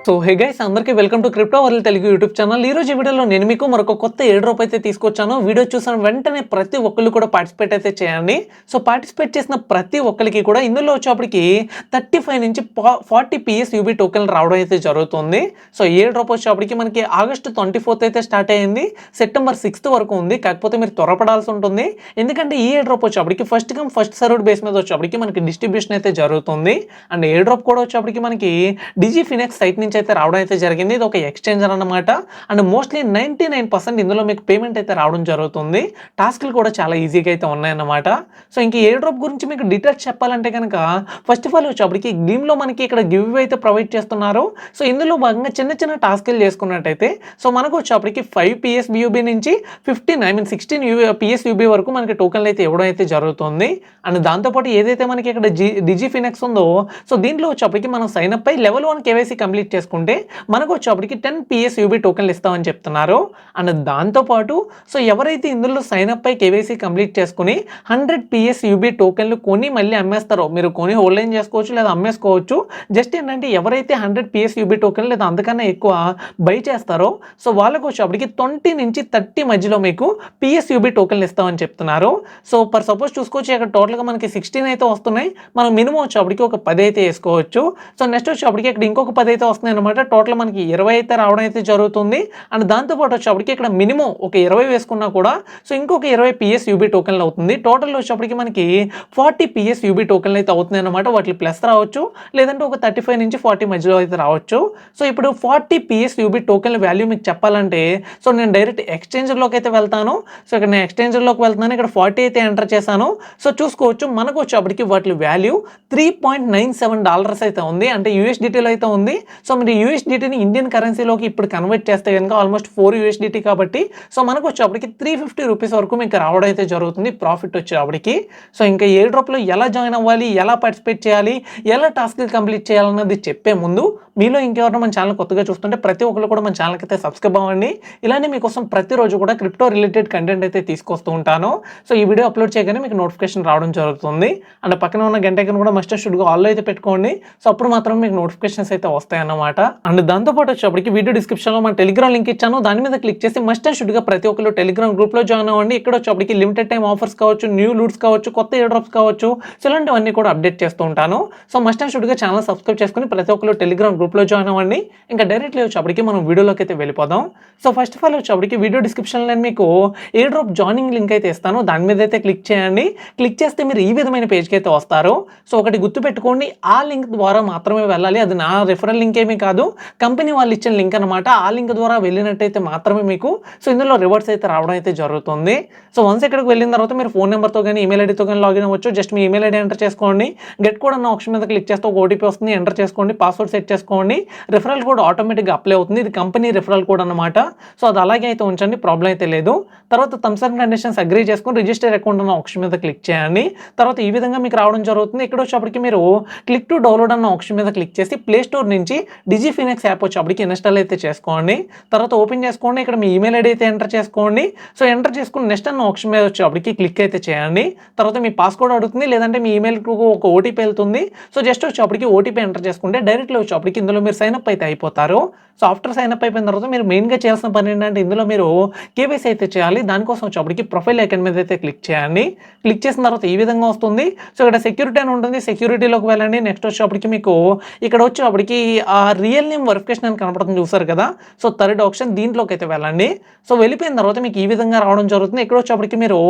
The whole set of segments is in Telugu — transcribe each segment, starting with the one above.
సో హే గైస్ అందరికీ welcome to crypto world Telugu YouTube channel. ఈ రోజు వీడియోలో నేను మీకు మరొక కొత్త ఎయిర్ డ్రాప్ అయితే తీసుకొచ్చాను. వీడియో చూసిన వెంటనే ప్రతి ఒక్కళ్ళు కూడా పార్టిసిపేట్ అయితే చేయండి. సో పార్టిసిపేట్ చేసిన ప్రతి ఒక్కరికి కూడా ఇందులో వచ్చేప్పటికి 35 నుంచి 40 PS యూబీ టోకెన్ రావడం అయితే జరుగుతుంది. సో ఎయిర్ డ్రాప్ వచ్చేప్పటికి మనకి ఆగస్టు 24th అయితే స్టార్ట్ అయ్యింది, సెప్టెంబర్ 6th వరకు ఉంది. కాకపోతే మీరు త్వరపడాల్సి ఉంటుంది, ఎందుకంటే ఈ ఎయిర్ డ్రాప్ వచ్చేప్పటికి first come first served base మీద వచ్చేప్పటికి మనకి డిస్ట్రిబ్యూషన్ అయితే జరుగుతుంది. అండ్ ఎయిర్ డ్రాప్ కూడా వచ్చేప్పటికి మనకి డిజీ ఫినెక్స్ సైట్ నుంచి అయితే రావడం అయితే జరిగింది. ఇది ఒక ఎక్స్చేంజర్ అన్నమాట. అండ్ మోస్ట్లీ 99% ఇందులో మీకు పేమెంట్ అయితే రావడం జరుగుతుంది. టాస్క్లు కూడా చాలా ఈజీగా అయితే ఉన్నాయన్నమాట. సో ఇంక ఎయిర్ డ్రాప్ గురించి మీకు డీటెయిల్స్ చెప్పాలంటే కనుక ఫస్ట్ ఆఫ్ ఆల్ వచ్చేప్పటికి గేమ్లో మనకి ఇక్కడ గివ్ అయితే ప్రొవైడ్ చేస్తున్నారు. సో ఇందులో భాగంగా చిన్న చిన్న టాస్క్లు చేసుకున్నట్టయితే సో మనకు వచ్చేప్పటికి 5 PS యూబీ నుంచి 16 PS యూబీ వరకు మనకి టోకెన్లు అయితే ఇవ్వడం అయితే జరుగుతుంది. అండ్ దాంతోపాటు ఏదైతే మనకి ఇక్కడ డిజీ ఫినెక్స్ ఉందో సో దీంట్లో వచ్చేప్పటికి మనం సైన్ అప్ అయి లెవెల్ 1 KYC కంప్లీట్ చేసుకుంటే మనకు వచ్చేప్పటికి 10 PS యూబీ టోకెన్లు ఇస్తామని చెప్తున్నారు. అండ్ దాంతోపాటు సో ఎవరైతే ఇందులో సైన్ అప్ అయి KYC కంప్లీట్ చేసుకుని 100 PS యూబీ టోకెన్లు కొని మళ్ళీ అమ్మేస్తారో, మీరు కొని హోల్డ్ చేసుకోవచ్చు లేదా అమ్మేసుకోవచ్చు. జస్ట్ ఏంటంటే ఎవరైతే 100 PS యూబీ టోకెన్ లేదా అంతకన్నా ఎక్కువ బై చేస్తారో సో వాళ్ళకు వచ్చేప్పటికి 20 నుంచి 30 మధ్యలో మీకు PS యూబీ టోకెన్లు ఇస్తామని చెప్తున్నారు. సో పర్ సపోజ్ చూసుకోవచ్చు, ఇక్కడ టోటల్గా మనకి 16 అయితే వస్తున్నాయి. మనం మినిమం వచ్చేప్పటికి ఒక 10 అయితే వేసుకోవచ్చు. సో నెక్స్ట్ వచ్చేప్పటికి ఇక్కడ ఇంకొక 10 అయితే వస్తున్నాయి అనమాట. టోటల్ మనకి 20 అయితే రావడం అయితే జరుగుతుంది. అండ్ దాంతోపాటు వచ్చేప్పటికి ఇక్కడ మినిమం ఒక 20 వేసుకున్నా కూడా సో ఇంకొక 20 PS యూబీ టోకెన్లు అవుతుంది. టోటల్ వచ్చేప్పటికి మనకి 40 PS యూబీ టోకెన్లు అయితే అవుతున్నాయి అనమాట. వాటి ప్లస్ రావచ్చు, లేదంటే ఒక 35 నుంచి 40 మధ్యలో అయితే రావచ్చు. సో ఇప్పుడు 40 PS యూబీ టోకెన్ల వాల్యూ మీకు చెప్పాలంటే సో నేను డైరెక్ట్ ఎక్స్చేంజర్లోకి అయితే వెళ్తాను. సో ఇక్కడ నేను ఎక్స్చేంజర్లోకి వెళ్తున్నాను, ఇక్కడ 40 అయితే ఎంటర్ చేశాను. సో చూసుకోవచ్చు మనకు వచ్చేప్పటికి వాటి వాల్యూ $3.97 అయితే ఉంది, అంటే USDTలో అయితే ఉంది. సో మీరు USDTని ఇండియన్ కరెన్సీలోకి ఇప్పుడు కన్వర్ట్ చేస్తే కనుక ఆల్మోస్ట్ 4 USDT కాబట్టి సో మనకు వచ్చేప్పటికి 350 రూపీస్ వరకు మీకు రావడం అయితే జరుగుతుంది ప్రాఫిట్ వచ్చేప్పటికి. సో ఇంకా ఎయిర్ డ్రాప్లో ఎలా జాయిన్ అవ్వాలి, ఎలా పార్టిసిపేట్ చేయాలి, ఎలా టాస్క్లు కంప్లీట్ చేయాలన్నది చెప్పే ముందు మీలో ఇంకెవరైనా మన ఛానల్ కొత్తగా చూస్తుంటే ప్రతి ఒక్కరు కూడా మన ఛానల్కి అయితే సబ్స్క్రైబ్ అవ్వండి. ఇలానే మీకోసం ప్రతిరోజు కూడా క్రిప్టో రిలేటెడ్ కంటెంట్ అయితే తీసుకొస్తూ ఉంటాను. సో ఈ వీడియో అప్లోడ్ చేయగానే మీకు నోటిఫికేషన్ రావడం జరుగుతుంది. అండ్ పక్కన ఉన్న గంట ఐకాన్ కూడా మస్ట్ అండ్ షుడ్గా ఆల్లో అయితే పెట్టుకోండి. సో అప్పుడు మాత్రం మీకు నోటిఫికేషన్స్ అయితే వస్తాయన్నమాట. అండ్ దాంతోపాటు వచ్చేప్పటికి వీడియో డిస్క్రిప్షన్లో మన టెలిగ్రామ్ లింక్ ఇచ్చాను, దాని మీద క్లిక్ చేసి మస్ట్ అండ్ షుడ్గా ప్రతి ఒక్కరు టెలిగ్రామ్ గ్రూప్లో జాయిన్ అవ్వండి. ఇక్కడ వచ్చేప్పటికి లిమిటెడ్ టైం ఆఫర్స్ కావచ్చు, న్యూ లూట్స్ కావచ్చు, కొత్త ఎయిర్ డ్రాప్స్ కావచ్చు, సో ఇలాంటివన్నీ కూడా అప్డేట్ చేస్తూ ఉంటాను. సో మస్ట్ అండ్ షుడ్గా ఛానల్ సబ్స్క్రైబ్ చేసుకుని ప్రతి ఒక్కరు టెలిగ్రామ్ గ్రూప్లో జాయిన్ అవ్వండి. ఇంకా డైరెక్ట్లీ వచ్చేప్పటికి మనం వీడియోలోకి అయితే వెళ్ళిపోదాం. సో ఫస్ట్ ఆఫ్ ఆల్ వచ్చేప్పటికి వీడియో డిస్క్రిప్షన్లో నేను మీకు ఎయిర్ డ్రాప్ జాయినింగ్ లింక్ అయితే ఇస్తాను, దాని మీద అయితే క్లిక్ చేయండి. క్లిక్ చేస్తే మీరు ఈ విధమైన పేజ్కి అయితే వస్తారు. సో ఒకటి గుర్తుపెట్టుకోండి, ఆ లింక్ ద్వారా మాత్రమే వెళ్ళాలి. అది నా రిఫరల్ లింక్ ఏమీ కాదు, కంపెనీ వాళ్ళు ఇచ్చిన లింక్ అనమాట. ఆ లింక్ ద్వారా వెళ్ళినట్టయితే మాత్రమే మీకు సో ఇందులో రివార్డ్స్ అయితే రావడం అయితే జరుగుతుంది. సో వన్స్ ఇక్కడికి వెళ్ళిన తర్వాత మీరు ఫోన్ నెంబర్తో కానీ ఈమెయిల్ ఐడితో కానీ లాగిన్ అవ్వచ్చు. జస్ట్ మీ ఈమెయిల్ ఐడి ఎంటర్ చేసుకోండి. గెట్ కోడ్ అన్న ఆప్షన్ మీద క్లిక్ చేస్తే ఒక OTP వస్తుంది, ఎంటర్ చేసుకోండి, పాస్వర్డ్ సెట్ చేసుకోండి. రిఫరల్ కోడ్ ఆటోమేటిక్గా అప్లై అవుతుంది. ఇది కంపెనీ రిఫరల్ కోడ్ అనమాట. సో అది అలాగే అయితే ఉంచండి, ప్రాబ్లం అయితే లేదు. తర్వాత టర్మ్స్ అండ్ కండిషన్స్ అగ్రీ చేసుకొని రిజిస్టర్ అకౌంట్ అన్న ఆప్షన్ మీద క్లిక్ చేయండి. తర్వాత ఈ విధంగా మీకు రావడం జరుగుతుంది. ఇక్కడ వచ్చేప్పటికి మీరు క్లిక్ టు డౌన్లోడ్ అన్న ఆప్షన్ మీద క్లిక్ చేసి ప్లే స్టోర్ నుంచి డిజీ ఫినెక్స్ యాప్ వచ్చేప్పటికి ఇన్స్టాల్ అయితే చేసుకోండి. తర్వాత ఓపెన్ చేసుకోండి, ఇక్కడ మీ ఈమెయిల్ ఐడి అయితే ఎంటర్ చేసుకోండి. సో ఎంటర్ చేసుకుని నెక్స్ట్ అన్న ఆప్షన్ మీద వచ్చేప్పటికి క్లిక్ అయితే చేయండి. తర్వాత మీ పాస్వర్డ్ అడుగుతుంది, లేదంటే మీ ఈమెయిల్కి ఒక OTP వెళ్తుంది. సో జస్ట్ వచ్చేప్పటికి OTP ఎంటర్ చేసుకుంటే డైరెక్ట్లీ వచ్చేప్పటికి ఇందులో మీరు సైన్ అప్ అయితే అయిపోతారు. సో ఆఫ్టర్ సైన్ అప్ అయిపోయిన తర్వాత మీరు మెయిన్గా చేయాల్సిన పని ఏంటంటే ఇందులో మీరు KYC అయితే చేయాలి. దానికోసం వచ్చేప్పటికి ప్రొఫైల్ ఐకాన్ మీద అయితే క్లిక్ చేయండి. క్లిక్ చేసిన తర్వాత ఈ విధంగా వస్తుంది. సో ఇక్కడ సెక్యూరిటీ అని ఉంటుంది, సెక్యూరిటీలోకి వెళ్ళండి. నెక్స్ట్ వచ్చేప్పటికి మీకు ఇక్కడ వచ్చేప్పటికి రియల్ నేమ్ వెరిఫికేషన్ అని కనపడుతుంది, చూసారు కదా. సో థర్డ్ ఆప్షన్ దీంట్లోకి అయితే వెళ్ళండి. సో వెళ్ళిపోయిన తర్వాత మీకు ఈ విధంగా రావడం జరుగుతుంది. ఇక్కడ వచ్చేప్పటికి మీరు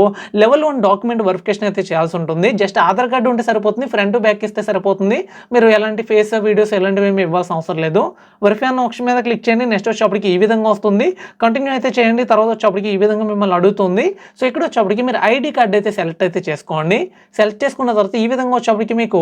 లెవెల్ 1 డాక్యుమెంట్ వెరిఫికేషన్ అయితే చేయాల్సి ఉంటుంది. జస్ట్ ఆధార్ కార్డు ఉంటే సరిపోతుంది, ఫ్రంట్ టు బ్యాక్ ఇస్తే సరిపోతుంది. మీరు ఎలాంటి ఫేస్ వీడియోస్ ఎలాంటివి ఏమి ఇవ్వాల్సిన అవసరం లేదు. వెరిఫై అన్న ఆప్షన్ మీద క్లిక్ చేయండి. నెక్స్ట్ వచ్చేప్పటికి ఈ విధంగా వస్తుంది, కంటిన్యూ అయితే చేయండి. తర్వాత వచ్చేప్పటికి ఈ విధంగా మిమ్మల్ని అడుగుతుంది. సో ఇక్కడ వచ్చేప్పటికి మీరు ID కార్డ్ అయితే సెలెక్ట్ అయితే చేసుకోండి. సెలెక్ట్ చేసుకున్న తర్వాత ఈ విధంగా వచ్చేప్పటికి మీకు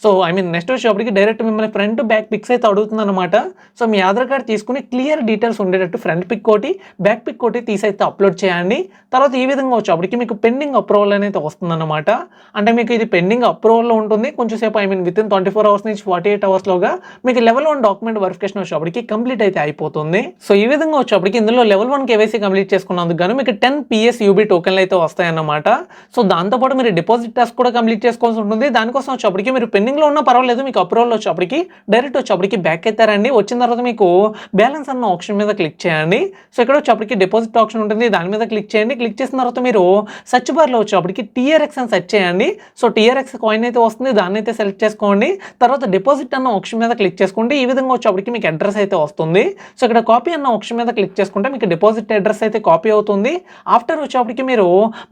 సో నెక్స్ట్ వచ్చేప్పటికి డైరెక్ట్ మిమ్మల్ని ఫ్రంట్ టు బ్యాక్ పిక్స్ అయితే అడుగుతుంది అనమాట. సో మీ ఆధార్ కార్డ్ తీసుకుని క్లియర్ డీటెయిల్స్ ఉండేటట్టు ఫ్రంట్ పిక్ కోటి బ్యాక్ పిక్ కోటి తీసి అయితే అప్లోడ్ చేయండి. తర్వాత ఈ విధంగా వచ్చేప్పటికి మీకు పెండింగ్ అప్రూవల్ అనేది వస్తుందన్నమాట. అంటే మీకు ఇది పెండింగ్ అప్రూవల్లో ఉంటుంది కొంచెం సేపు, విత్ ఇన్ 24 hours నుంచి 48 hours లోగా మీకు లెవెల్ 1 డాక్యుమెంట్ వెరిఫికేషన్ వచ్చేప్పటికి కంప్లీట్ అయితే అయిపోతుంది. సో ఈ విధంగా వచ్చేప్పటికి ఇందులో లెవెల్ 1 KYC కంప్లీట్ చేసుకున్నందుకు గాను మీకు 10 PS యూబీ టోకెన్లు అయితే వస్తాయన్నమాట. సో దాంతోపాటు మీరు డిపాజిట్ టాస్క్ కూడా కంప్లీట్ చేసుకోవాల్సి ఉంటుంది. దానికోసం వచ్చేప్పటికి మీరు పెండింగ్లో ఉన్నా పర్వాలేదు, మీకు అప్రూవల్ వచ్చేప్పటికి డైరెక్ట్ వచ్చేప్పటికి బ్యాక్ అయితే అయితే రండి. వచ్చిన తర్వాత మీకు బ్యాలెన్స్ అన్న ఆప్షన్ మీద క్లిక్ చేయండి. సో ఇక్కడ వచ్చేప్పటికి డిపాజిట్ ఆప్షన్ ఉంటుంది, దాని మీద క్లిక్ చేయండి. క్లిక్ చేసిన తర్వాత మీరు సెర్చ్ బార్లో వచ్చేప్పటికి టీఆర్ఎక్స్ అని సెర్చ్ చేయండి. సో టీఆర్ఎక్స్ కాయిన్ అయితే వస్తుంది, దాన్ని అయితే సెలెక్ట్ చేసుకోండి. తర్వాత డిపాజిట్ అన్న ఆప్షన్ మీద క్లిక్ చేసుకోండి. ఈ విధంగా వచ్చేప్పటికి మీకు అడ్రస్ అయితే వస్తుంది. సో ఇక్కడ కాపీ అన్న ఆప్షన్ మీద క్లిక్ చేసుకుంటే మీకు డిపాజిట్ అడ్రస్ అయితే కాపీ అవుతుంది. ఆఫ్టర్ వచ్చేప్పటికి మీరు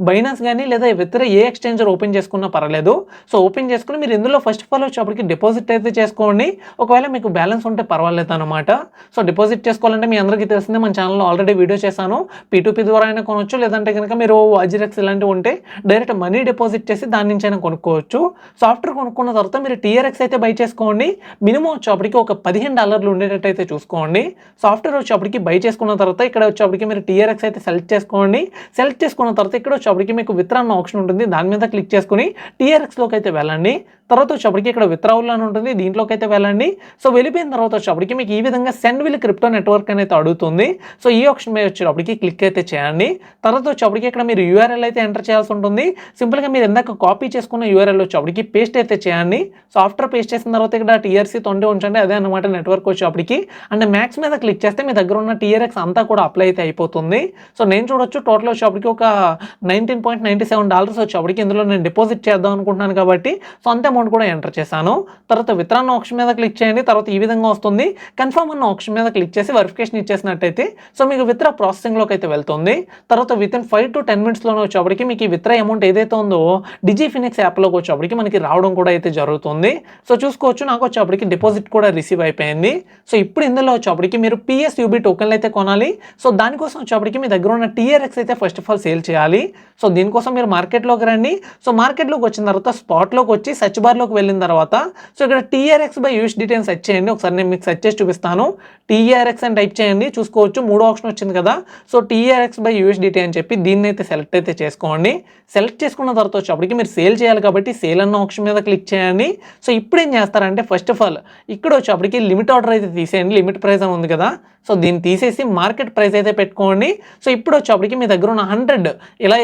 బైనాన్స్ కానీ లేదా ఇతర ఏ ఎక్స్చేంజర్ ఓపెన్ చేసుకున్నా పర్లేదు. సో ఓపెన్ చేసుకుని మీరు ఇందులో ఫస్ట్ ఆఫ్ ఆల్ వచ్చేప్పటికి డిపాజిట్ అయితే చేసుకోండి. ఒకవేళ మీకు బ్యాలెన్స్ ఉంటే పర్వాలేదు అనమాట. సో డిపాజిట్ చేసుకోవాలంటే మీ అందరికీ తెలిసిందే, మన ఛానల్లో ఆల్రెడీ వీడియో చేశాను. P2P ద్వారా అయినా కొనవచ్చు, లేదంటే కనుక మీరు అజిరెక్స్ ఇలాంటివి ఉంటే డైరెక్ట్ మనీ డిపాజిట్ చేసి దాని నుంచి అయినా కొనుక్కోవచ్చు. సో ఆఫ్టర్ కొనుక్కున్న తర్వాత మీరు టీఆర్ఎక్స్ అయితే బై చేసుకోండి. మినిమం వచ్చేప్పటికి ఒక $15 ఉండేటట్టు అయితే చూసుకోండి. సో ఆఫ్టర్ వచ్చేప్పటికి బై చేసుకున్న తర్వాత ఇక్కడ వచ్చేప్పటికి మీరు టీఆర్ఎక్స్ అయితే సెలెక్ట్ చేసుకోండి. సెలెక్ట్ చేసుకున్న తర్వాత ఇక్కడ వచ్చేప్పటికి మీకు విత్డ్రా అన్న ఆప్షన్ ఉంటుంది, దాని మీద క్లిక్ చేసుకుని టీఆర్ఎక్స్లోకి అయితే వెళ్ళండి. తర్వాత వచ్చేప్పటికి ఇక్కడ విత్డ్రావల్ అని ఉంటుంది, దీంట్లోకి అయితే వెళ్ళండి. సో వెళ్ళిపోయిన తర్వాత వచ్చేప్పటికి మీకు ఈ విధంగా సెండ్ విల్ క్రిప్టో నెట్వర్క్ అనేది అడుగుతుంది. సో ఈ ఆప్షన్ మీద వచ్చేటప్పటికి క్లిక్ అయితే చేయండి. తర్వాత వచ్చేప్పటికి ఇక్కడ మీరు URL అయితే ఎంటర్ చేయాల్సి ఉంటుంది. సింపుల్గా మీరు ఇందాక కాపీ చేసుకున్న URL వచ్చేప్పటికి పేస్ట్ అయితే చేయండి. సో ఆఫ్టర్ పేస్ట్ చేసిన తర్వాత ఇక్కడ TRC20 ఉంచండి, అదే అనమాట నెట్వర్క్ వచ్చేప్పటికి. అండ్ మ్యాక్స్ మీద క్లిక్ చేస్తే మీ దగ్గర ఉన్న TRX అంతా కూడా అప్లై అయితే అయిపోతుంది. సో నేను చూడొచ్చు టోటల్ వచ్చేప్పటికి ఒక $19.97 వచ్చేప్పటికి ఇందులో నేను డిపాజిట్ చేద్దాం అనుకుంటున్నాను కాబట్టి సో అంతే అమౌంట్ కూడా ఎంటర్ చేశాను. తర్వాత విత్డ్రా అన్న ఆప్షన్ మీద క్లిక్ చేయండి. తర్వాత ఈ విధంగా వస్తుంది. కన్ఫర్మ్ అన్న ఆప్షన్ మీద క్లిక్ చేసి వెరిఫికేషన్ ఇచ్చేసినట్టయితే సో మీకు విత్డ్రా ప్రాసెసింగ్లోకి అయితే వెళ్తుంది. తర్వాత వితిన్ 5 to 10 minutesలోనే వచ్చేప్పటికి మీకు ఈ విత్డ్రా అమౌంట్ ఏదైతే ఉందో డిజిఫినిక్స్ యాప్లోకి వచ్చేప్పటికి మనకి రావడం కూడా అయితే జరుగుతుంది. సో చూసుకోవచ్చు, నాకు వచ్చేప్పటికి డిపాజిట్ కూడా రిసీవ్ అయిపోయింది. సో ఇప్పుడు ఇందులో వచ్చేప్పటికి మీరు PSUB టోకెన్లు అయితే కొనాలి. సో దానికోసం వచ్చేప్పటికి మీ దగ్గర ఉన్న TRX అయితే ఫస్ట్ ఆఫ్ ఆల్ సేల్ చేయాలి. సో దీనికోసం మీరు మార్కెట్లోకి రండి. సో మార్కెట్లోకి వచ్చిన తర్వాత స్పాట్లోకి వచ్చి సెర్చ్ బార్లోకి వెళ్ళిన తర్వాత సో ఇక్కడ TRX/USDT అని సెర్చ్ చేయండి. ఒకసారి నేను మీకు సెర్చ్ చేసి చూపిస్తాను. TRX అని టైప్ చేయండి. చూసుకోవచ్చు 3 ఆప్షన్ వచ్చింది కదా. సో TRX/USDT అని చెప్పి దీన్ని అయితే సెలెక్ట్ అయితే చేసుకోండి. సెలెక్ట్ చేసుకున్న తర్వాత వచ్చేప్పటికి మీరు సేల్ చేయాలి కాబట్టి సేల్ అన్న ఆప్షన్ మీద క్లిక్ చేయండి. సో ఇప్పుడు ఏం చేస్తారంటే ఫస్ట్ ఆఫ్ ఆల్ ఇక్కడ వచ్చేప్పటికి లిమిట్ ఆర్డర్ అయితే తీసేయండి. లిమిట్ ప్రైస్ అని ఉంది కదా, సో దీన్ని తీసేసి మార్కెట్ ప్రైస్ అయితే పెట్టుకోండి. సో ఇప్పుడు వచ్చేప్పటికి మీ దగ్గర ఉన్న 100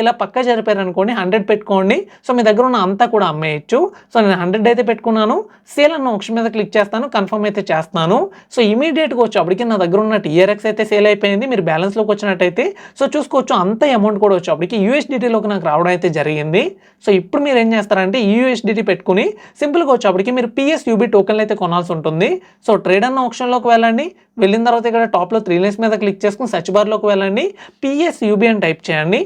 ఇలా పక్క జరిపారు అనుకోండి, 100 పెట్టుకోండి. సో మీ దగ్గర ఉన్న అంతా కూడా అమ్మేయచ్చు. సో నేను 100 అయితే పెట్టుకున్నాను. సేల్ అన్న ఆప్షన్ మీద క్లిక్ చేస్తాను, కన్ఫర్మ్ అయితే చేస్తాను. సో ఇమీడియట్గా వచ్చేప్పటికి నా దగ్గర ఉన్న TRX అయితే సేల్ అయిపోయింది. మీరు బ్యాలెన్స్లోకి వచ్చినట్టయితే సో చూసుకోవచ్చు అంత అమౌంట్ కూడా వచ్చేప్పటికి USDTలోకి నాకు రావడం అయితే జరిగింది. సో ఇప్పుడు మీరు ఏం చేస్తారంటే ఈ USDT పెట్టుకుని సింపుల్గా వచ్చేప్పటికి మీరు PSUB టోకెన్లు అయితే కొనాల్సి ఉంటుంది. సో ట్రేడ్ అన్న ఆప్షన్లోకి వెళ్ళండి. వెళ్ళిన తర్వాత ఇక్కడ టాప్లో 3 లైన్స్ మీద క్లిక్ చేసుకుని సెర్చ్ బార్లోకి వెళ్ళండి. PSUB అని టైప్ చేయండి.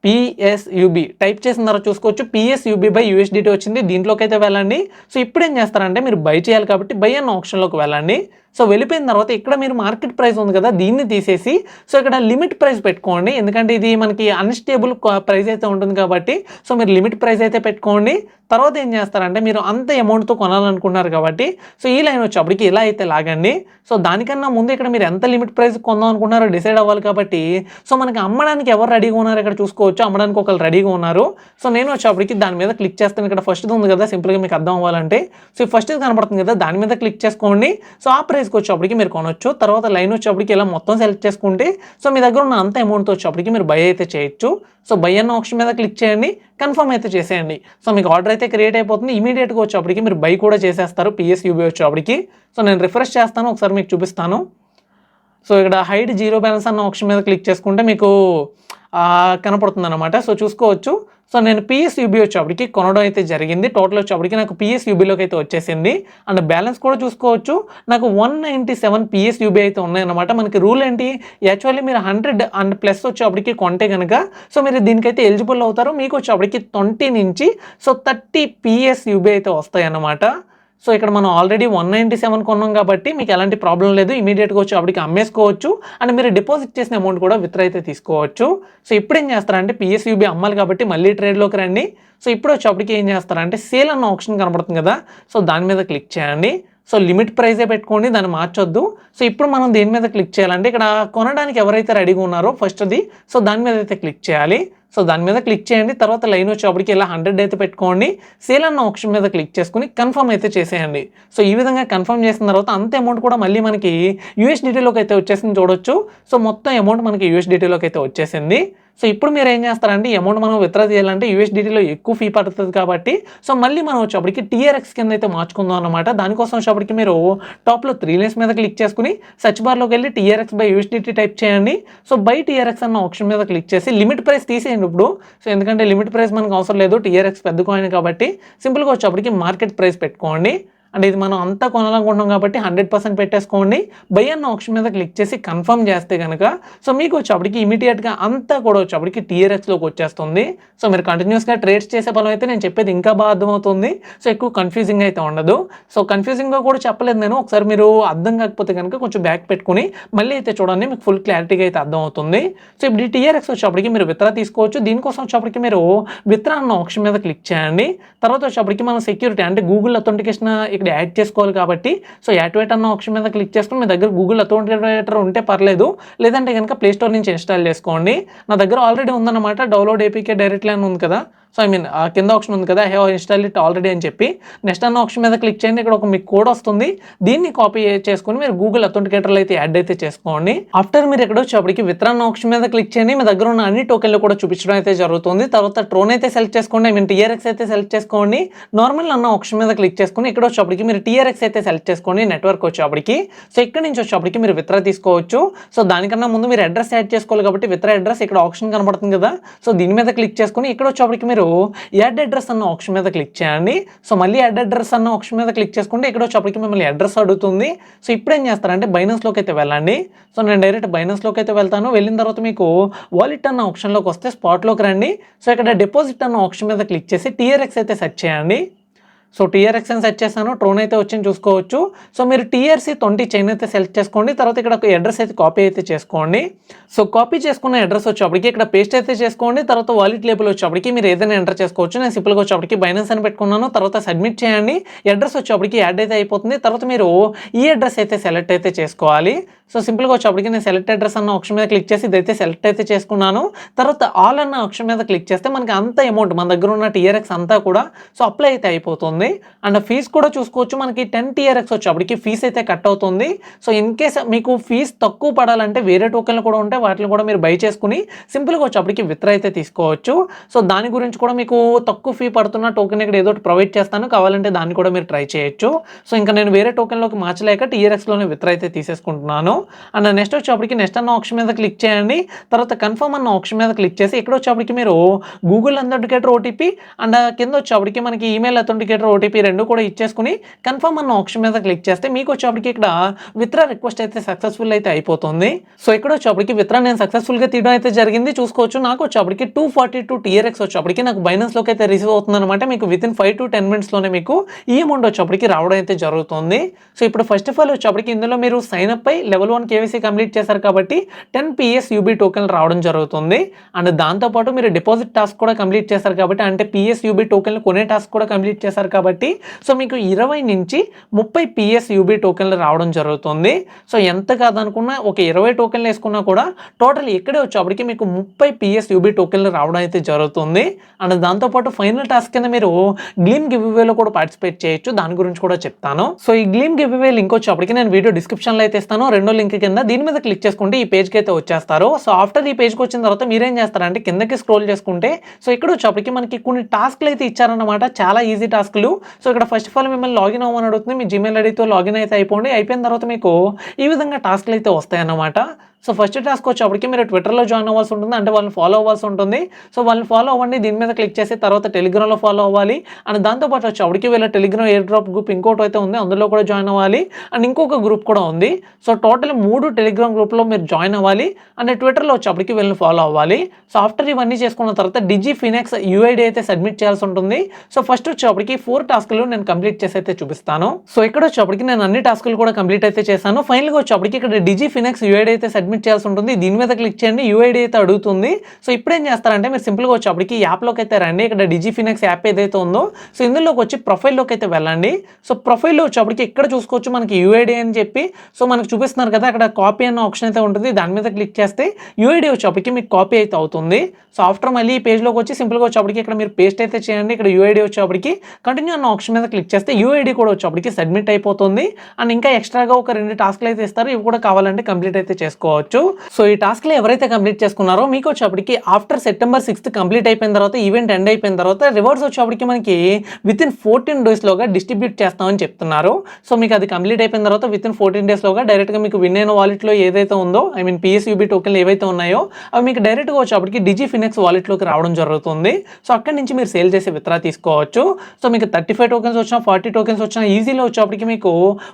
PSUB టైప్ చేసిన తర్వాత చూసుకోవచ్చు PSUB/USDT వచ్చింది. దీంట్లోకి అయితే వెళ్ళండి. సో ఇప్పుడు ఏం చేస్తారంటే మీరు బై చేయాలి కాబట్టి బై అన్న ఆప్షన్లోకి వెళ్ళండి. సో వెళ్ళిపోయిన తర్వాత ఇక్కడ మీరు మార్కెట్ ప్రైస్ ఉంది కదా, దీన్ని తీసేసి సో ఇక్కడ లిమిట్ ప్రైస్ పెట్టుకోండి. ఎందుకంటే ఇది మనకి అన్స్టేబుల్ ప్రైస్ అయితే ఉంటుంది కాబట్టి సో మీరు లిమిట్ ప్రైస్ అయితే పెట్టుకోండి. తర్వాత ఏం చేస్తారంటే మీరు అంత అమౌంట్తో కొనాలనుకున్నారు కాబట్టి సో ఈ లైన్ వచ్చేప్పటికి ఇలా అయితే లాగండి. సో దానికన్నా ముందు ఇక్కడ మీరు ఎంత లిమిట్ ప్రైస్ కొందాం అనుకున్నారో డిసైడ్ అవ్వాలి కాబట్టి సో మనకి అమ్మడానికి ఎవరు రెడీగా ఉన్నారు ఇక్కడ చూసుకోవచ్చు. అమ్మడానికి ఒకళ్ళు రెడీగా ఉన్నారు. సో నేను వచ్చేప్పటికి దాని మీద క్లిక్ చేస్తాను. ఇక్కడ ఫస్ట్ ఉంది కదా, సింపుల్గా మీకు అర్థం అవ్వాలంటే సో ఫస్ట్ కనపడుతుంది కదా, దాని మీద క్లిక్ చేసుకోండి. సో ఆ ప్రైస్కి వచ్చేప్పటికి మీరు కొనొచ్చు. తర్వాత లైన్ వచ్చేప్పటికి ఇలా మొత్తం సెలెక్ట్ చేసుకుంటే సో మీ దగ్గర ఉన్న అంత అమౌంట్తో వచ్చేప్పటికి మీరు బై అయితే చేయొచ్చు. సో బై అన్న ఆప్షన్ మీద క్లిక్ చేయండి, కన్ఫర్మ్ అయితే చేసేయండి. సో మీకు ఆర్డర్ అయితే క్రియేట్ అయిపోతుంది. ఇమీడియట్గా వచ్చేప్పటికి మీరు బై కూడా చేసేస్తారు PSUB వచ్చేప్పటికి. సో నేను రిఫ్రెష్ చేస్తాను, ఒకసారి మీకు చూపిస్తాను. సో ఇక్కడ హైడ్ 0 బ్యాలెన్స్ అన్న ఆప్షన్ మీద క్లిక్ చేసుకుంటే మీకు కనపడుతుంది అనమాట. సో చూసుకోవచ్చు. సో నేను PSUB వచ్చేప్పటికి కొనడం అయితే జరిగింది. టోటల్ వచ్చేప్పటికి నాకు PSUBలోకి అయితే వచ్చేసింది. అండ్ బ్యాలెన్స్ కూడా చూసుకోవచ్చు, నాకు 197 PSUB అయితే ఉన్నాయన్నమాట. మనకి రూల్ ఏంటి, యాక్చువల్లీ మీరు 100 అండ్ ప్లస్ వచ్చేప్పటికి కొంటే కనుక సో మీరు దీనికైతే ఎలిజిబుల్ అవుతారు. మీకు వచ్చేప్పటికి 20 నుంచి సో 30 PSUB అయితే వస్తాయి అన్నమాట. సో ఇక్కడ మనం ఆల్రెడీ 197 కొన్నాం కాబట్టి మీకు ఎలాంటి ప్రాబ్లం లేదు. ఇమీడియట్గా వచ్చి అప్పటికి అమ్మేసుకోవచ్చు. అండ్ మీరు డిపాజిట్ చేసిన అమౌంట్ కూడా విత్డ్రా అయితే తీసుకోవచ్చు. సో ఇప్పుడు ఏం చేస్తారంటే PSUB అమ్మాలి కాబట్టి మళ్ళీ ట్రేడ్లోకి రండి. సో ఇప్పుడు వచ్చేప్పటికి ఏం చేస్తారంటే సేల్ అన్న ఆప్షన్ కనబడుతుంది కదా, సో దాని మీద క్లిక్ చేయండి. సో లిమిట్ ప్రైజే పెట్టుకోండి, దాన్ని మార్చొద్దు. సో ఇప్పుడు మనం దేని మీద క్లిక్ చేయాలంటే ఇక్కడ కొనడానికి ఎవరైతే రెడీగా ఉన్నారో ఫస్ట్ అది సో దాని మీద అయితే క్లిక్ చేయాలి. సో దాని మీద క్లిక్ చేయండి. తర్వాత లైన్ వచ్చేప్పటికి ఇలా 100 అయితే పెట్టుకోండి. సేల్ అన్న ఆప్షన్ మీద క్లిక్ చేసుకుని కన్ఫర్మ్ అయితే చేసేయండి. సో ఈ విధంగా కన్ఫర్మ్ చేసిన తర్వాత అంత అమౌంట్ కూడా మళ్ళీ మనకి USDTలోకి అయితే వచ్చేసింది చూడొచ్చు. సో మొత్తం అమౌంట్ మనకి USDTలోకి అయితే వచ్చేసింది. సో ఇప్పుడు మీరు ఏం చేస్తారంటే ఈ అమౌంట్ మనం విత్డ్రా చేయాలంటే యూఎస్డిటీలో ఎక్కువ ఫీ పడుతుంది కాబట్టి సో మళ్ళీ మనం వచ్చేప్పటికి టీఆర్ఎక్స్ కింద అయితే మార్చుకుందాం అనమాట. దానికోసం వచ్చేప్పటికి మీరు టాప్లో 3 లైన్స్ మీద క్లిక్ చేసుకుని సెర్చ్ బార్లోకి వెళ్ళి టీఆర్ఎక్స్ బై యూఎస్డిటీ టైప్ చేయండి. సో బై టీఆర్ఎక్స్ అన్న ఆప్షన్ మీద క్లిక్ చేసి లిమిట్ ప్రైస్ తీసేయండి ఇప్పుడు. సో ఎందుకంటే లిమిట్ ప్రైస్ మనకు అవసరం లేదు, టీఆర్ఎక్స్ పెద్ద కాయిన్ కాబట్టి సింపుల్గా వచ్చేప్పటికి మార్కెట్ ప్రైస్ పెట్టుకోండి. అంటే ఇది మనం అంతా కొనాలనుకుంటున్నాం కాబట్టి 100% పెట్టేసుకోండి. బై అన్న ఆప్షన్ మీద క్లిక్ చేసి కన్ఫర్మ్ చేస్తే కనుక సో మీకు వచ్చేప్పటికి ఇమీడియట్గా అంతా కూడా వచ్చేప్పటికి టీఆర్ఎక్స్లోకి వచ్చేస్తుంది. సో మీరు కంటిన్యూస్గా ట్రేడ్స్ చేసే పని అయితే నేను చెప్పేది ఇంకా బాగా అర్థమవుతుంది. సో ఎక్కువ కన్ఫ్యూజింగ్ అయితే ఉండదు. సో కన్ఫ్యూజింగ్గా కూడా చెప్పలేదు నేను. ఒకసారి మీరు అర్థం కాకపోతే కనుక కొంచెం బ్యాక్ పెట్టుకుని మళ్ళీ అయితే చూడండి, మీకు ఫుల్ క్లారిటీగా అయితే అర్థమవుతుంది. సో ఇప్పుడు ఈ టీఆర్ఎక్స్ వచ్చేప్పటికి మీరు విత్డ్రా తీసుకోవచ్చు. దీనికోసం వచ్చేప్పటికి మీరు విత్డ్రా అన్న ఆప్షన్ మీద క్లిక్ చేయండి. తర్వాత వచ్చేప్పటికి మనం సెక్యూరిటీ అంటే గూగుల్ అథెంటికేషన్ ఇక్కడ యాడ్ చేసుకోవాలి కాబట్టి సో యాక్టివేట్ అన్న ఆప్షన్ మీద క్లిక్ చేసుకుని మీ దగ్గర గూగుల్ అథెంటికేటర్ ఉంటే పర్లేదు, లేదంటే కనుక ప్లే స్టోర్ నుంచి ఇన్స్టాల్ చేసుకోండి. నా దగ్గర ఆల్రెడీ ఉందన్నమాట, డౌన్లోడ్ ఏపీకే డైరెక్ట్లీ అని ఉంది కదా. సో ఐ మీన్ ఆ కింద ఆప్షన్ ఉంది కదా, హ్యావ్ ఇన్స్టాల్ ఇట్ ఆల్రెడీ అని చెప్పి నెక్స్ట్ అన్న ఆప్షన్ మీద క్లిక్ చేయండి. ఇక్కడ ఒక మీకు కోడ్ వస్తుంది, దీన్ని కాపీ చేసుకుని మీరు గూగుల్ అథెంటికేటర్లో అయితే యాడ్ అయితే చేసుకోండి. ఆఫ్టర్ మీరు ఇక్కడ వచ్చేప్పటికి విత్డ్రా అన్న ఆప్షన్ మీద క్లిక్ చేయండి. మీ దగ్గర ఉన్న అన్ని టోకెన్లు కూడా చూపించడం అయితే జరుగుతుంది. తర్వాత ట్రోన్ అయితే సెలెక్ట్ చేసుకోండి, ఐ మీన్ టీఆర్ఎక్స్ అయితే సెలెక్ట్ చేసుకోండి. నార్మల్ అన్న ఆప్షన్ మీద క్లిక్ చేసుకుని ఇక్కడ వచ్చేప్పటికి మీరు టీఆర్ఎక్స్ అయితే సెలెక్ట్ చేసుకోండి, నెట్వర్క్ వచ్చేప్పటికి. సో ఇక్కడ నుంచి వచ్చేప్పటికి మీరు విత్డ్రా తీసుకోవచ్చు. సో దానికన్నా ముందు మీరు అడ్రస్ యాడ్ చేసుకోవాలి కాబట్టి విత్డ్రా అడ్రస్ ఇక్కడ ఆప్షన్ కనబడుతుంది కదా, సో దీని మీద క్లిక్ చేసుకుని ఇక్కడ వచ్చేప్పటికి మీరు యాడ్ అడ్రస్ అన్న ఆప్షన్ మీద క్లిక్ చేయండి. సో మళ్ళీ యాడ్ అడ్రస్ అన్న ఆప్షన్ మీద క్లిక్ చేసుకుంటే ఇక్కడ వచ్చేప్పటికి మిమ్మల్ని అడ్రస్ అడుగుతుంది. సో ఇప్పుడు ఏం చేస్తారంటే బైనాన్స్లోకి అయితే వెళ్ళండి. సో నేను డైరెక్ట్ బైనాన్స్లోకి అయితే వెళ్తాను. వెళ్ళిన తర్వాత మీకు వాలెట్ అన్న ఆప్షన్లోకి వస్తే స్పాట్లోకి రండి. సో ఇక్కడ డిపాజిట్ అన్న ఆప్షన్ మీద క్లిక్ చేసి టీఆర్ఎక్స్ అయితే సెర్చ్ చేయండి. సో టీఆర్ఎక్స్ అని సెర్చ్ చేశాను, ట్రోన్ అయితే వచ్చింది చూసుకోవచ్చు. సో మీరు TRC20 చైన్ అయితే సెలెక్ట్ చేసుకోండి. తర్వాత ఇక్కడ ఒక అడ్రస్ అయితే కాపీ అయితే చేసుకోండి. సో కాపీ చేసుకున్న అడ్రస్ వచ్చేప్పటికి ఇక్కడ పేస్ట్ అయితే చేసుకోండి. తర్వాత వాలెట్ లేబుల్ వచ్చేప్పటికి మీరు ఏదైనా ఎంటర్ చేసుకోవచ్చు. నేను సింపుల్గా వచ్చేప్పటికి బైనాన్స్ అని పెట్టుకున్నాను. తర్వాత సబ్మిట్ చేయండి. అడ్రస్ వచ్చేప్పటికి యాడ్ అయితే అయిపోతుంది. తర్వాత మీరు ఈ అడ్రస్ అయితే సెలెక్ట్ అయితే చేసుకోవాలి. సో సింపుల్గా వచ్చేప్పటికి నేను సెలెక్ట్ అడ్రస్ అన్న ఆప్షన్ మీద క్లిక్ చేసి ఇదైతే సెలెక్ట్ అయితే చేసుకున్నాను. తర్వాత ఆల్ అన్న ఆప్షన్ మీద క్లిక్ చేస్తే మనకి అంత అమౌంట్ మన దగ్గర ఉన్న TRX అంతా కూడా సో అప్లై అయితే అయిపోతుంది. అండ్ ఫీజ్ కూడా చూసుకోవచ్చు, మనకి 10 TRX వచ్చేప్పటికి ఫీజ్ అయితే కట్ అవుతుంది. సో ఇన్ కేస్ మీకు ఫీజ్ తక్కువ పడాలంటే వేరే టోకెన్లు కూడా ఉంటాయి, వాటిని కూడా మీరు బై చేసుకుని సింపుల్గా వచ్చేప్పటికి విత్డ్రా అయితే తీసుకోవచ్చు. సో దాని గురించి కూడా మీకు తక్కువ ఫీ పడుతున్న టోకెన్ ఇక్కడ ఏదో ప్రొవైడ్ చేస్తాను, కావాలంటే దాన్ని కూడా మీరు ట్రై చేయొచ్చు. సో ఇంకా నేను వేరే టోకెన్లోకి మార్చలేక TRXలోనే విత్డ్రా అయితే తీసేసుకుంటున్నాను. అండ్ నెక్స్ట్ వచ్చేప్పటికి నెక్స్ట్ అన్న ఆప్షన్ మీద క్లిక్ చేయండి. తర్వాత కన్ఫర్మ్ అన్న ఆప్షన్ మీద క్లిక్ చేసి ఇక్కడ వచ్చేప్పటికి మీరు గూగుల్ అథెంటికేటర్ ఓటీపీ అండ్ కింద వచ్చేప్పటికి మనకి ఈమెయిల్ అథెంటికేటర్ ఓటీపీ రెండు కూడా ఇచ్చేసుకుని కన్ఫర్మ్ అన్న ఆప్షన్ మీద క్లిక్ చేస్తే మీకు వచ్చేప్పటికి ఇక్కడ విత్డ్రా రిక్వెస్ట్ అయితే సక్సెస్ఫుల్ అయితే అయిపోతుంది. సో ఇక్కడ వచ్చేప్పటికి విత్డ్రా నేను సక్సెస్ఫుల్గా తీయడం అయితే జరిగింది చూసుకోవచ్చు. నాకు వచ్చేప్పటికి 242 TRX వచ్చేప్పటికి నాకు బైనాన్స్లోకి అయితే రిసీవ్ అవుతుంది అనమాట. మీకు వితిన్ 5 to 10 minutesలోనే మీకు ఈ అమౌంట్ వచ్చేప్పటికి రావడం అయితే జరుగుతుంది. సో ఇప్పుడు ఫస్ట్ ఆఫ్ ఆల్ వచ్చేప్పటికి ఇందులో మీరు సైన్ అప్ అయి లెవెల్ 1 KYC కంప్లీట్ చేశారు కాబట్టి 10 PSUB టోకెన్లు రావడం జరుగుతుంది. అండ్ దాంతోపాటు మీరు డిపాజిట్ టాస్క్ కూడా కంప్లీట్ చేశారు కాబట్టి అంటే PSUB టోకెన్లు కొనే టాస్క్ కూడా కంప్లీట్ చేశారు కాబట్టి సో మీకు 20 నుంచి 30 PSUB టోకెన్లు రావడం జరుగుతుంది. సో ఎంత కాదనుకున్నా ఒక 20 టోకెన్లు వేసుకున్నా కూడా టోటల్ ఇక్కడే వచ్చేప్పటికి మీకు 30 PSUB టోకెన్లు రావడం అయితే జరుగుతుంది. అండ్ దాంతోపాటు ఫైనల్ టాస్క్ కింద మీరు గ్లీమ్ గివ్ అవేలో కూడా పార్టిసిపేట్ చేయొచ్చు, దాని గురించి కూడా చెప్తాను. సో ఈ గ్లీమ్ గివ్ అవే లింక్ వచ్చేప్పటికి నేను వీడియో డిస్క్రిప్షన్లో అయితే ఇస్తాను, రెండో లింక్ కింద దీని మీద క్లిక్ చేసుకుంటే ఈ పేజ్కి అయితే వచ్చేస్తారు. సో ఆఫ్టర్ ఈ పేజ్కి వచ్చిన తర్వాత మీరేం చేస్తారంటే కిందకి స్క్రోల్ చేసుకుంటే సో ఇక్కడ వచ్చేప్పటికి మనకి కొన్ని టాస్క్లు అయితే ఇచ్చారన్నమాట, చాలా ఈజీ టాస్క్లు. సో ఇక్కడ ఫస్ట్ ఆఫ్ ఆల్ మిమ్మల్ని లాగిన్ అవ్వమని అడుగుతుంది, మీ జీమెయిల్ ఐడితో లాగిన్ అయితే అయిపోయిన తర్వాత మీకు ఈ విధంగా టాస్క్లు అయితే వస్తాయి అన్నమాట. సో ఫస్ట్ టాస్క్ వచ్చేప్పటికి మీరు ట్విట్టర్లో జాయిన్ అవ్వాల్సి ఉంటుంది, అంటే వాళ్ళని ఫాలో అవ్వాల్సి ఉంటుంది. సో వాళ్ళని ఫాలో అవ్వండి, దీని మీద క్లిక్ చేసి తర్వాత టెలిగ్రామ్లో ఫాలో అవ్వాలి. అండ్ దాంతోపాటు వచ్చేప్పటికి వీళ్ళ టెలిగ్రామ్ ఎయిర్ డ్రాప్ గ్రూప్ ఇంకోటి అయితే ఉంది, అందులో కూడా జాయిన్ అవ్వాలి. అండ్ ఇంకొక గ్రూప్ కూడా ఉంది. సో టోటల్ 3 టెలిగ్రామ్ గ్రూప్లో మీరు జాయిన్ అవ్వాలి. అండ్ ట్విట్టర్లో వచ్చేప్పటికి వీళ్ళని ఫాలో అవ్వాలి. సో ఆఫ్టర్ ఇవన్నీ చేసుకున్న తర్వాత DigiFinex UID అయితే సబ్మిట్ చేయాల్సి ఉంటుంది. సో ఫస్ట్ వచ్చేప్పటికి 4 టాస్క్లు నేను కంప్లీట్ చేసి అయితే చూపిస్తాను. సో ఇక్కడ వచ్చేప్పటికి నేను అన్ని టాస్క్లు కూడా కంప్లీట్ అయితే చేశాను. ఫైనల్గా వచ్చేప్పటికి ఇక్కడ DigiFinex UID అయితే సబ్మిట్ చేయాల్సి ఉంటుంది, దీని మీద క్లిక్ చేయండి, UID అయితే అడుగుతుంది. సో ఇప్పుడు ఏం చేస్తారంటే మీరు సింపుల్గా వచ్చేప్పటికి యాప్లోకి అయితే రండి. ఇక్కడ DigiFinex యాప్ ఏదైతే ఉందో సో ఇందులోకి వచ్చి ప్రొఫైల్లోకి అయితే వెళ్ళండి. సో ప్రొఫైల్లో వచ్చేప్పటికి ఇక్కడ చూసుకోవచ్చు మనకి UID అని చెప్పి సో మనకు చూపిస్తున్నారు కదా, అక్కడ కాపీ అన్న ఆప్షన్ అయితే ఉంటుంది, దాని మీద క్లిక్ చేస్తే UID వచ్చేప్పటికి మీకు కాపీ అయితే అవుతుంది. సో ఆఫ్టర్ మళ్ళీ ఈ పేజ్లోకి వచ్చి సింపుల్గా వచ్చేప్పటికి ఇక్కడ మీరు పేస్ట్ అయితే చేయండి. ఇక్కడ UID వచ్చేప్పటికి కంటిన్యూ అన్న ఆప్షన్ మీద క్లిక్ చేస్తే UID కూడా వచ్చేప్పటికి సబ్మిట్ అయిపోతుంది. అండ్ ఇంకా ఎక్స్ట్రాగా ఒక 2 టాస్క్లు అయితే ఇస్తారు, ఇవి కూడా కావాలంటే కంప్లీట్ అయితే చేసుకోవచ్చు. తీసుకోవచ్చు. సో ఈ టాస్క్లో ఎవరైతే కంప్లీట్ చేసుకున్నారో మీకు వచ్చేప్పటికి ఆఫ్టర్ సెప్టెంబర్ 6th కంప్లీట్ అయిపోయిన తర్వాత, ఈవెంట్ ఎండ్ అయిపోయిన తర్వాత రివార్డ్స్ వచ్చేప్పటికి మనకి వితిన్ 14 డేస్లోగా డిస్ట్రిబ్యూట్ చేస్తామని చెప్తున్నారు. సో మీకు అది కంప్లీట్ అయిపోయిన తర్వాత వితిన్ 14 డేస్లోగా డైరెక్ట్గా మీకు విన్ అయిన వాలెట్లో ఏదైతే ఉందో, ఐ మీన్ PSUB టోకెన్లు ఏవైతే ఉన్నాయో అవి మీకు డైరెక్ట్గా వచ్చేప్పటికి డిజిఫినిక్స్ వాలెట్లోకి రావడం జరుగుతుంది. సో అక్కడి నుంచి మీరు సేల్ చేసి విత్డ్రా తీసుకోవచ్చు. సో మీకు 35 టోకెన్స్ వచ్చినా 40 టోకెన్స్ వచ్చినా ఈజీలో వచ్చేప్పటికి మీకు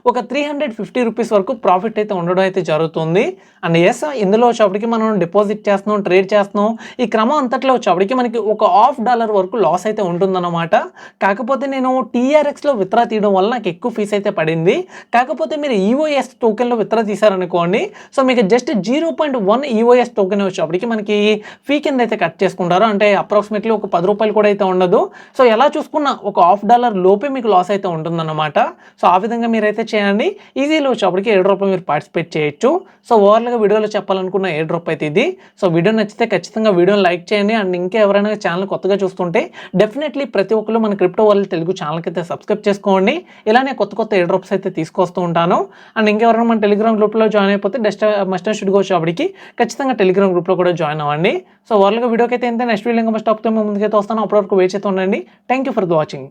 ఒక 350 రూపీస్ వరకు ప్రాఫిట్ అయితే ఉండడం అయితే జరుగుతుంది. అండ్ ఎస్, ఇందులో వచ్చేప్పటికి మనం డిపాజిట్ చేస్తున్నాం, ట్రేడ్ చేస్తున్నాం, ఈ క్రమం అంతట్లో వచ్చేప్పటికి మనకి ఒక $1 వరకు లాస్ అయితే ఉంటుందన్నమాట. కాకపోతే నేను TRXలో విత్డ్రా తీయడం వల్ల నాకు ఎక్కువ ఫీస్ అయితే పడింది. కాకపోతే మీరు EOS టోకెన్లో విత్డ్రా తీసారనుకోండి, సో మీకు జస్ట్ 0.1 EOS టోకెన్ వచ్చేప్పటికి మనకి ఫీ కింద అయితే కట్ చేసుకుంటారు. అంటే అప్రాక్సిమేట్లీ ఒక ₹10 కూడా అయితే ఉండదు. సో ఎలా చూసుకున్నా ఒక $1 లోపే మీకు లాస్ అయితే ఉంటుందన్నమాట. సో ఆ విధంగా మీరైతే చేయండి. ఈజీలో వచ్చేప్పటికి ఎయిర్ డ్రాప్లో మీరు పార్టిసిపేట్ చేయొచ్చు. సో ఓవర్గా వీడియోలో చెప్పాలనుకున్న ఎయిర్ డ్రాప్ అయితే ఇది. సో వీడియో నచ్చితే ఖచ్చితంగా వీడియోని లైక్ చేయండి. అండ్ ఇంకా ఎవరైనా ఛానల్ కొత్తగా చూస్తుంటే డెఫినెట్లీ ప్రతి ఒక్కరు మన క్రిప్టో వరల్డ్ తెలుగు ఛానల్కి అయితే సబ్స్క్రైబ్ చేసుకోండి. ఇలానే కొత్త ఎయిర్ డ్రాప్స్ అయితే తీసుకొస్తూ ఉంటాను. అండ్ ఇంకెవరైనా మన టెలిగ్రామ్ గ్రూప్లో జాయిన్ అయిపోతే మస్ట్ అండ్ షుడ్గా వచ్చేప్పటికి ఖచ్చితంగా టెలిగ్రామ్ గ్రూప్లో కూడా జాయిన్ అవ్వండి. సో ఓవర్గా వీడియోకి అయితే ఎంత నెక్స్ట్ వీడియో ఇంకా మస్ట్ ఆపుతో ముందుకైతే వస్తాను. అప్పటివరకు వెయిట్ చేస్తూ ఉండండి. Thank you for the watching.